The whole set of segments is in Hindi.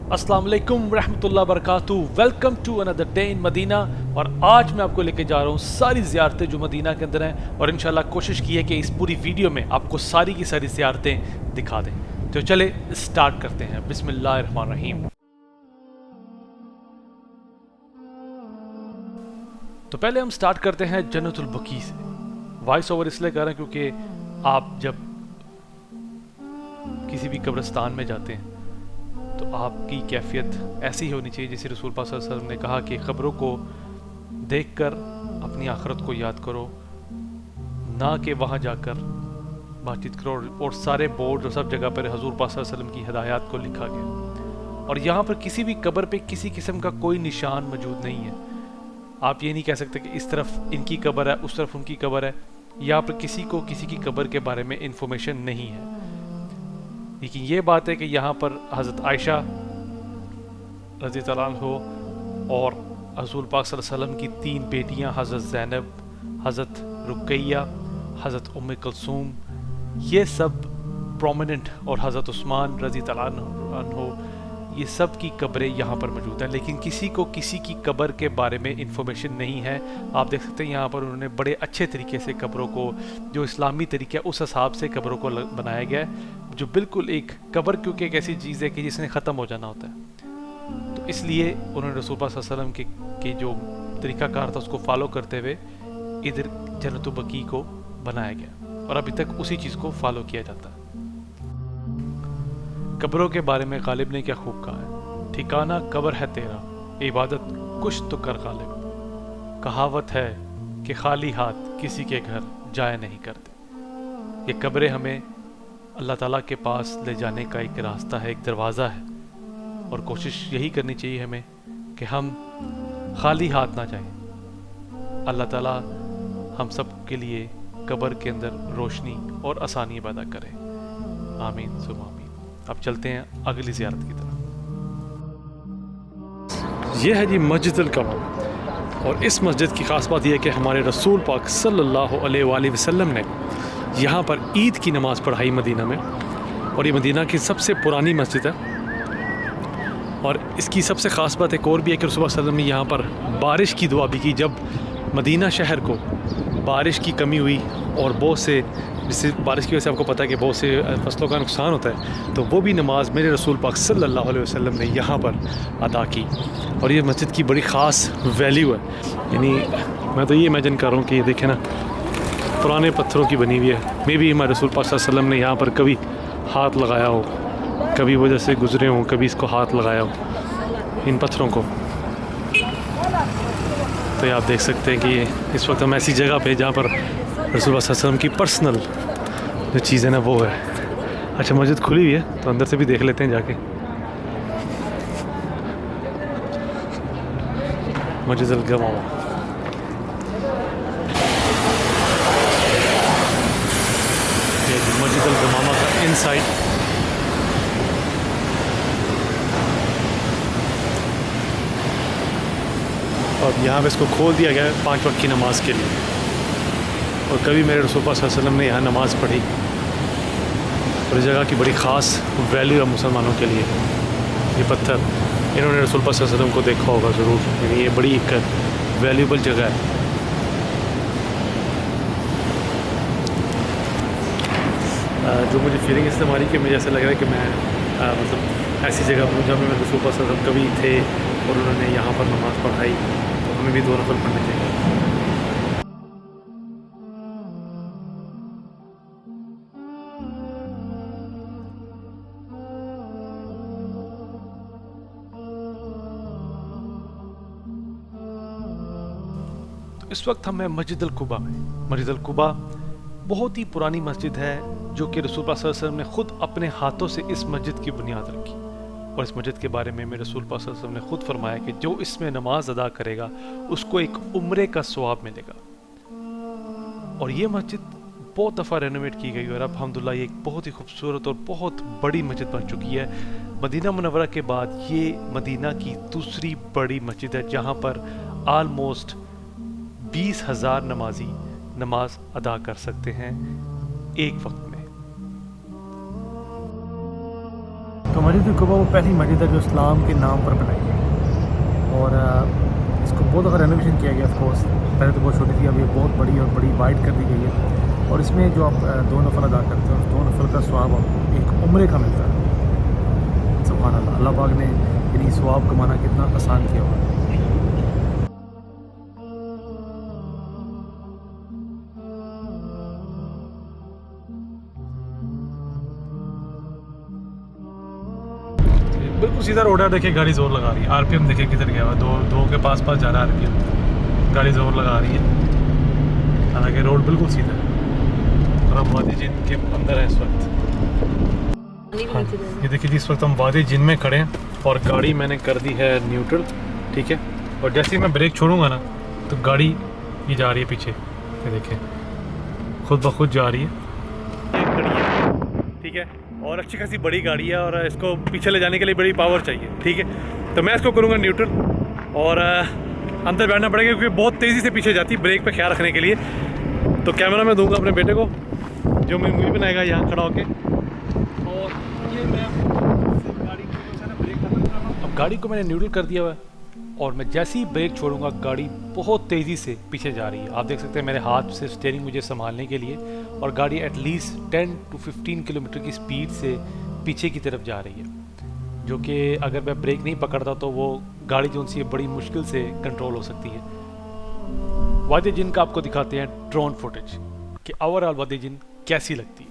अस्सलाम वालेकुम रहमतुल्लाह बरकातुहू। Welcome to another day in Medina. और आज मैं आपको लेके जा रहा हूँ सारी ज़ियारतें जो मदीना के अंदर हैं, और इंशाल्लाह कोशिश की है कि इस पूरी वीडियो में आपको सारी की सारी ज़ियारतें दिखा दें। तो चले स्टार्ट करते हैं। बिस्मिल्लाहिर्रहमानिर्रहीम। तो पहले हम स्टार्ट करते हैं जन्नतुल बकी से। वॉइस ओवर इसलिए कर रहे हैं क्योंकि आप जब किसी भी कब्रिस्तान में जाते हैं तो आपकी कैफियत ऐसी ही होनी चाहिए जैसे रसूल पाक सल्लल्लाहु अलैहि वसल्लम ने कहा कि ख़बरों को देखकर अपनी आखिरत को याद करो, ना कि वहाँ जाकर बातचीत करो। और सारे बोर्ड और सब जगह पर हजूर पाक सल्लल्लाहु अलैहि वसल्लम की हिदायत को लिखा गया। और यहाँ पर किसी भी कब्र पे किसी किस्म का कोई निशान मौजूद नहीं है। आप ये नहीं कह सकते कि इस तरफ इनकी कब्र है, उस तरफ उनकी कब्र है। यहाँ पर किसी को किसी की कब्र के बारे में इंफॉर्मेशन नहीं है। लेकिन ये बात है कि यहाँ पर हज़रत आयशा रज़ी अल्लाह अन्हा और रसूल पाक सल्लल्लाहु अलैहि वसल्लम की 3 बेटियाँ हज़रत ज़ैनब, हज़रत रुक़ैया, हज़रत उम्मे कुलसूम, ये सब प्रोमिनेंट, और हज़रत उस्मान रज़ी अल्लाह अन्हु, ये सब की कब्रें यहाँ पर मौजूद हैं। लेकिन किसी को किसी की कब्र के बारे में इंफॉर्मेशन नहीं है। आप देख सकते हैं यहाँ पर उन्होंने बड़े अच्छे तरीके से कब्रों को, जो इस्लामी तरीका है उस हिसाब से कब्रों को बनाया गया है, जो बिल्कुल एक कब्र क्योंकि एक ऐसी चीज़ है कि जिसने ख़त्म हो जाना होता है। तो इसलिए उन्होंने रसूल पाक सल्लल्लाहु अलैहि वसल्लम के जो तरीक़ाकार था उसको फॉलो करते हुए इधर जन्नतुल बकी को बनाया गया, और अभी तक उसी चीज़ को फॉलो किया जाता है। कब्रों के बारे में गालिब ने क्या खूब कहा है, ठिकाना कब्र है तेरा, इबादत कुछ तो कर गालिब। कहावत है कि खाली हाथ किसी के घर जाया नहीं करते। ये कब्रें हमें अल्लाह ताला के पास ले जाने का एक रास्ता है, एक दरवाज़ा है। और कोशिश यही करनी चाहिए हमें कि हम खाली हाथ ना जाएं। अल्लाह ताला हम सब के लिए कब्र के अंदर रोशनी और आसानी पैदा करे। आमीन सुम आमीन। अब चलते हैं अगली ज़ियारत की तरफ। यह है जी मस्जिद अल कमर। और इस मस्जिद की ख़ास बात यह है कि हमारे रसूल पाक सल्लल्लाहु अलैहि वसल्लम ने यहाँ पर ईद की नमाज़ पढ़ाई मदीना में। और ये मदीना की सबसे पुरानी मस्जिद है। और इसकी सबसे ख़ास बात एक और भी है कि रसूल सल्लल्लाहु अलैहि वसल्लम ने यहाँ पर बारिश की दुआ भी की। जब मदीना शहर को बारिश की कमी हुई और बहुत से, जिससे बारिश की वजह से आपको पता है कि बहुत से फसलों का नुकसान होता है, तो वो भी नमाज मेरे रसूल पाक सल्लल्लाहु अलैहि वसल्लम ने यहाँ पर अदा की। और ये मस्जिद की बड़ी ख़ास वैल्यू है। यानी मैं तो ये इमेजिन कर रहा हूँ कि ये देखें ना, पुराने पत्थरों की बनी हुई है। मे भी हमारे रसूल पाक सल्लल्लाहु अलैहि वसल्लम ने यहाँ पर कभी हाथ लगाया हो, कभी वजह से गुजरे हों, कभी इसको हाथ लगाया हो इन पत्थरों को। तो ये आप देख सकते हैं कि इस वक्त हम ऐसी जगह पे जहाँ पर रसूल सल्लल्लाहु अलैहि वसल्लम की पर्सनल जो चीज़ें ना वो है। अच्छा, मस्जिद खुली हुई है तो अंदर से भी देख लेते हैं जाके। मस्जिद अल गमामा। मस्जिद अल गमामा का इनसाइड। और यहाँ पे इसको खोल दिया गया है 5 वक्त की नमाज के लिए। और कभी मेरे रसूल पाक सल्लल्लाहु अलैहि वसल्लम ने यहाँ नमाज़ पढ़ी। और इस जगह की बड़ी ख़ास वैल्यू है मुसलमानों के लिए। ये पत्थर इन्होंने रसूल पाक सल्लल्लाहु अलैहि वसल्लम को देखा होगा ज़रूर। यानी ये बड़ी एक वैल्यूबल जगह है। जो मुझे फीलिंग इससे हमारी कि मुझे ऐसा लग रहा है कि मैं मतलब ऐसी जगह हूँ जहाँ में रसूल पाक सल्लल्लाहु अलैहि वसल्लम कभी थे और उन्होंने यहाँ पर नमाज़ पढ़ाई। तो हमें भी 2 नफल पढ़ने चाहिए। इस वक्त हम हैं मस्जिद अल कुबा में। मस्जिद अल कुबा बहुत ही पुरानी मस्जिद है, जो कि रसूल पाक सल्लल्लाहु अलैहि वसल्लम ने खुद अपने हाथों से इस मस्जिद की बुनियाद रखी। और इस मस्जिद के बारे में मेरे रसूल पाक सल्लल्लाहु अलैहि वसल्लम ने खुद फरमाया कि जो इसमें नमाज अदा करेगा उसको एक उम्रे का सवाब मिलेगा। और ये मस्जिद बहुत दफ़ा रेनोवेट की गई और अब अल्हम्दुलिल्लाह ये एक बहुत ही खूबसूरत और बहुत बड़ी मस्जिद बन चुकी है। मदीना मुनव्वरा के बाद ये मदीना की दूसरी बड़ी मस्जिद है, जहाँ पर आलमोस्ट 20,000 नमाजी नमाज अदा कर सकते हैं एक वक्त में। तो मस्जिद कुबा वो पहली मस्जिद है जो इस्लाम के नाम पर बनाई गई और इसको बहुत ज़्यादा रेनोवेशन किया गया। ऑफकोर्स पहले तो बहुत छोटी थी, अब ये बहुत बड़ी और बड़ी वाइड कर दी गई है। और इसमें जो आप 2 नफल अदा करते हैं उस 2 नफल का स्वाब आपको एक उम्रे का मिलता है। सुभान अल्लाह, अल्लाह पाक ने यानी स्वाब कमाना कितना आसान किया हुआ है। बिल्कुल सीधा रोड है। देखिए गाड़ी जोर लगा रही है। आरपीएम देखिए किधर गया हुआ, दो के पास जा रहा है आरपीएम। गाड़ी जोर लगा रही है, हालांकि रोड बिल्कुल सीधा है। और हम वादी जिन के अंदर है इस वक्त। हाँ, ये देखिए जी इस वक्त हम वादी जिन में खड़े हैं और गाड़ी मैंने कर दी है न्यूट्रल, ठीक है। और जैसे ही मैं ब्रेक छोड़ूंगा ना तो गाड़ी ये जा रही है पीछे, ये देखिए खुद ब खुद जा रही है, खड़ी है, ठीक है। और अच्छी खासी बड़ी गाड़ी है और इसको पीछे ले जाने के लिए बड़ी पावर चाहिए, ठीक है। तो मैं इसको करूँगा न्यूट्रल और अंदर बैठना पड़ेगा क्योंकि बहुत तेज़ी से पीछे जाती है, ब्रेक पे ख्याल रखने के लिए। तो कैमरा मैं दूंगा अपने बेटे को जो मैं मूवी बनाएगा यहाँ खड़ा होके। और ये मैं गाड़ी को ब्रेक अब गाड़ी को मैंने न्यूट्रल कर दिया हुआ है और मैं जैसे ही ब्रेक छोड़ूंगा गाड़ी बहुत तेज़ी से पीछे जा रही है। आप देख सकते हैं मेरे हाथ से स्टीयरिंग मुझे संभालने के लिए, और गाड़ी एटलीस्ट 10 to 15 किलोमीटर की स्पीड से पीछे की तरफ जा रही है, जो कि अगर मैं ब्रेक नहीं पकड़ता तो वो गाड़ी जो सी बड़ी मुश्किल से कंट्रोल हो सकती है। वादी जिन का आपको दिखाते हैं ड्रोन फुटेज कि ओवरऑल वादी जिन कैसी लगती है।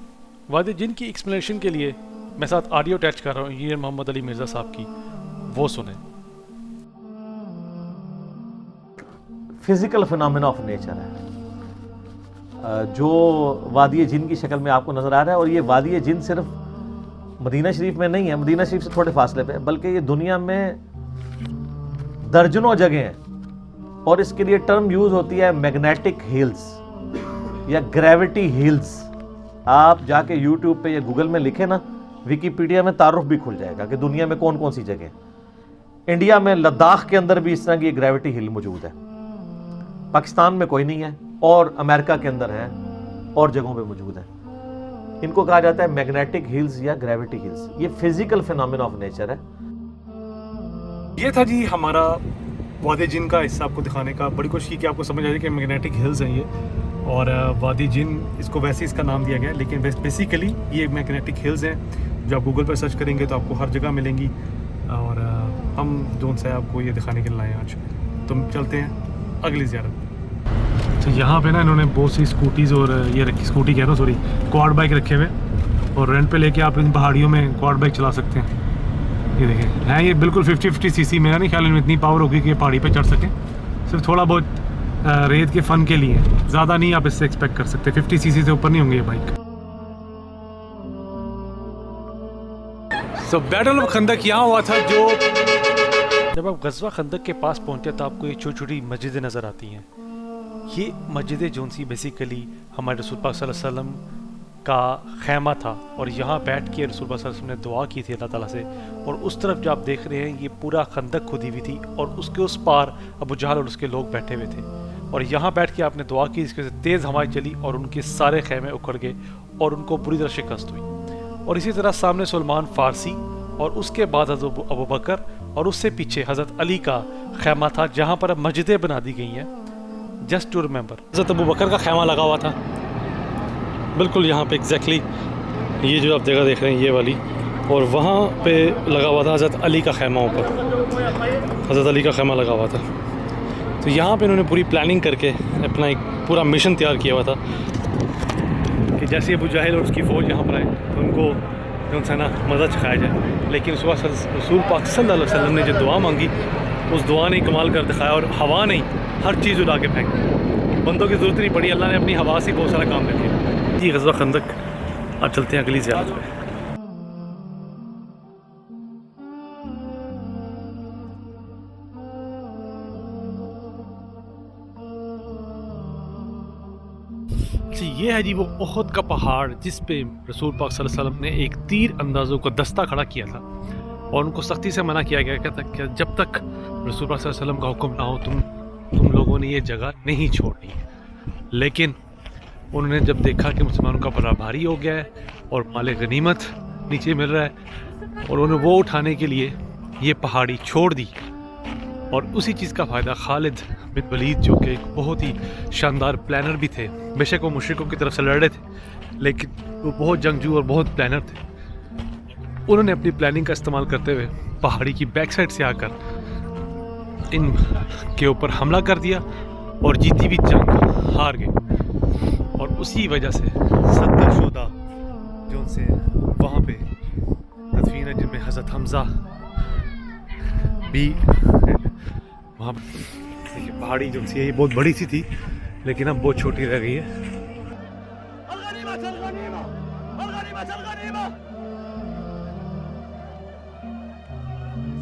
वादी जिन की एक्सप्लेनेशन के लिए मैं साथ ऑडियो अटैच कर रहा हूँ इंजीनियर मोहम्मद अली मिर्ज़ा साहब की, वो सुने। फिज़िकल फिनोमेना ऑफ नेचर है जो वादी जिन की शक्ल में आपको नज़र आ रहा है। और ये वादी जिन सिर्फ मदीना शरीफ में नहीं है, मदीना शरीफ से थोड़े फासले पे, बल्कि ये दुनिया में दर्जनों जगह हैं। और इसके लिए टर्म यूज़ होती है मैग्नेटिक हिल्स या ग्रेविटी हिल्स। आप जाके यूट्यूब पे या गूगल में लिखें ना, विकीपीडिया में तारुफ भी खुल जाएगा कि दुनिया में कौन कौन सी जगह। इंडिया में लद्दाख के अंदर भी इस तरह की ग्रेविटी हिल मौजूद है, पाकिस्तान में कोई नहीं है, और अमेरिका के अंदर है और जगहों पे मौजूद है। इनको कहा जाता है मैग्नेटिक हिल्स या ग्रेविटी हिल्स। ये फिजिकल फिनोमेना ऑफ नेचर है। ये था जी हमारा वादी जिन का हिस्सा आपको दिखाने का। बड़ी कोशिश की कि आपको समझ आ जाए कि मैग्नेटिक हिल्स हैं ये, और वादी जिन इसको वैसे इसका नाम दिया गया है, लेकिन बेसिकली ये मैग्नेटिक हिल्स हैं जो आप गूगल पर सर्च करेंगे तो आपको हर जगह मिलेंगी। और हम जो से आपको ये दिखाने के लिए लाए आज। तो चलते हैं अगली ज़ियारत। तो यहाँ पे ना इन्होंने बहुत सी स्कूटीज़ और ये रखी, स्कूटी कह रहा हूँ सॉरी, क्वाड बाइक रखे हुए, और रेंट पे लेके आप इन पहाड़ियों में क्वाड बाइक चला सकते हैं। ये देखें हैं, ये बिल्कुल 50-50 सीसी। मेरा नहीं ख्याल इनमें इतनी पावर होगी कि ये पहाड़ी पे चढ़ सकें, सिर्फ थोड़ा बहुत रेत के फ़न के लिए, ज़्यादा नहीं आप इससे एक्सपेक्ट कर सकते। 50 सीसी से ऊपर नहीं होंगे ये बाइक। सो बैटल ऑफ खंदक यहाँ हुआ था। जो जब आप गज़वा खंदक के पास पहुँचे तो आपको ये छोटी छोटी मस्जिदें नज़र आती हैं। ये मस्जिद जोन सी बेसिकली हमारे रसूल पाक सल्लल्लाहु अलैहि वसल्लम का खैमा था, और यहाँ बैठ के रसूल पाक सल्लल्लाहु अलैहि वसल्लम ने दुआ की थी अल्लाह ताला से। और उस तरफ जो आप देख रहे हैं ये पूरा खंदक खुदी हुई थी, और उसके उस पार अबू जहल और उसके लोग बैठे हुए थे। और यहाँ बैठ के आपने दुआ की, इसके तेज़ हवाएं चली और उनके सारे खैमे उखड़ गए और उनको बुरी तरह शिकस्त हुई। और इसी तरह सामने सलमान फ़ारसी, और उसके बाद हज़रत अबू बकर, और उससे पीछे हज़रत अली का खैमा था, जहाँ पर अब मस्जिदें बना दी गई हैं। जस्ट टू रिमेंबर, हज़रत अबू बकर का खैमा लगा हुआ था बिल्कुल यहाँ पे एग्जैक्टली, ये जो आप जगह देख रहे हैं ये वाली, और वहाँ पे लगा हुआ था हज़रत अली का खैमा। ऊपर हज़रत अली का खैमा लगा हुआ था। तो यहाँ पे इन्होंने पूरी प्लानिंग करके अपना एक पूरा मिशन तैयार किया हुआ था कि जैसे अबू जहल और उसकी फ़ौज यहाँ पर आए तो उनको जो है ना मज़ा चखाया जाए। लेकिन उस वक्त रसूल पाक सल्लल्लाहु अलैहि वसल्लम ने जो दुआ मांगी, उस दुआ ने कमाल कर दिखाया, और हवा नहीं हर चीज़ उड़ा के फेंक, बंदों की ज़रूरत नहीं पड़ी, अल्लाह ने अपनी हवा से बहुत सारा काम कर दिया। ये गज़वा खंदक। अब चलते हैं अगली ज़ियारत पे। ये है जी वो उहद का पहाड़ जिस पे रसूल पाक सल्लल्लाहु अलैहि वसल्लम ने एक तीर अंदाज़ों को दस्ता खड़ा किया था, और उनको सख्ती से मना किया गया था कि जब तक रसूल पाक सल्लल्लाहु अलैहि वसल्लम का हुक्म ना हो तुम लोगों ने ये जगह नहीं छोड़नी। लेकिन उन्होंने जब देखा कि मुसलमानों का बड़ा भारी हो गया है और माल गनीमत नीचे मिल रहा है और उन्होंने वो उठाने के लिए ये पहाड़ी छोड़ दी। और उसी चीज़ का फ़ायदा खालिद बिन वलीद, जो कि एक बहुत ही शानदार प्लानर भी थे, बेशक वो मुशरिकों की तरफ से लड़ रहे थे लेकिन वो बहुत जंगजू और बहुत प्लानर थे, उन्होंने अपनी प्लानिंग का इस्तेमाल करते हुए पहाड़ी की बैक साइड से आकर इन के ऊपर हमला कर दिया और जीती हुई जंग हार गए। और उसी वजह से 70 शुहदा जो उनसे वहाँ पे तदफीन है, जिनमें हज़रत हमज़ा भी वहाँ देखिए। पहाड़ी जो सी है ये बहुत बड़ी सी थी लेकिन अब बहुत छोटी रह गई है।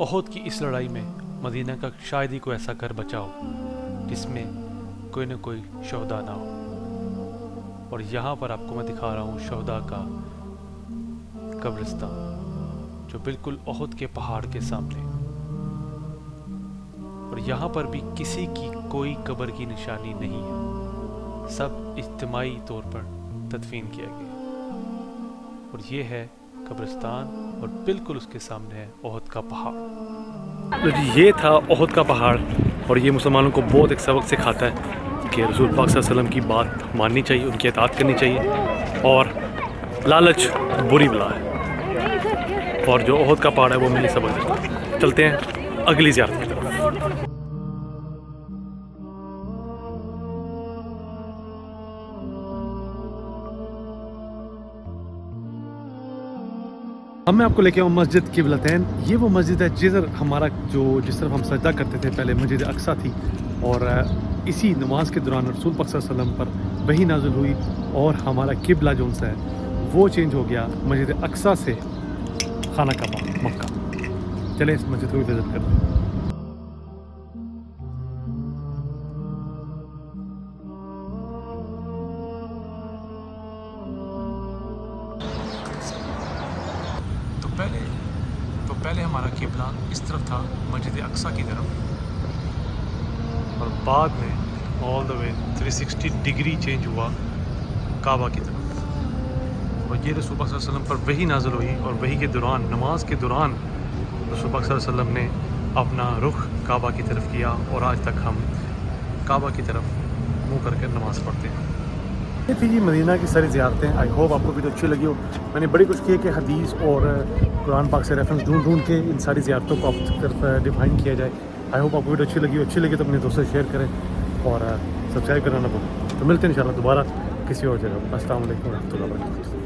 ओहद की इस लड़ाई में मदीना का शायद ही कोई ऐसा घर बचा हो जिसमें कोई न कोई शहदा ना हो। और यहाँ पर आपको मैं दिखा रहा हूँ शहदा का कब्रिस्तान, जो बिल्कुल ओहद के पहाड़ के सामने। और यहाँ पर भी किसी की कोई कब्र की निशानी नहीं है, सब इज्तिमाई तौर पर तदफीन किया गया। और ये है कब्रिस्तान और बिल्कुल उसके सामने है ओहद का पहाड़। तो जी ये था ओहद का पहाड़ और ये मुसलमानों को बहुत एक सबक सिखाता है कि रसूल पाक सल्लल्लाहु अलैहि वसल्लम की बात माननी चाहिए, उनकी इताअत करनी चाहिए और लालच बुरी बला है। और जो ओहद का पहाड़ है वो मुझे सबक देता है। चलते हैं अगली ज़ियारत की तरफ। अब मैं आपको लेके आऊँ मस्जिद किबलतैन। ये वो मस्जिद है जिधर हमारा जिस तरफ हम सजदा करते थे पहले मस्जिद अक्सा थी। और इसी नमाज के दौरान रसूल पाक सल्लल्लाहु अलैहि वसल्लम पर वही नाज़िल हुई और हमारा किबला जो सा है वो चेंज हो गया मस्जिद अक्सा से खाना काबा मक्का। चले इस मस्जिद को भी विज़िट करते हैं। पहले हमारा किबला इस तरफ था मस्जिद अक्सा की तरफ और बाद में all the way 360 degree change हुआ काबा की तरफ। और ये रसूल पाक सल्लल्लाहु अलैहि वसल्लम पर वही नाज़िल हुई और वही के दौरान नमाज के दौरान रसूल पाक सल्लल्लाहु अलैहि वसल्लम ने अपना रुख काबा की तरफ किया और आज तक हम काबा की तरफ मुँह करके नमाज़ पढ़ते हैं। ये थी जी मदीना की सारी ज़ियारतें। आई होप आपको वीडियो अच्छी लगी हो। मैंने बड़ी कुछ किया कि हदीस और कुरान पाक से रेफरेंस ढूंढ के इन सारी ज़ियारतों को आप तरफ डिफाइन किया जाए। आई होप आपको वीडियो अच्छी लगी हो। अच्छी लगी तो अपने दोस्तों से शेयर करें और सब्सक्राइब करना ना भूलें। तो मिलते हैं इंशाल्लाह दोबारा किसी और जगह। अस्सलाम वालेकुम व रहमतुल्लाहि व बरकातहू।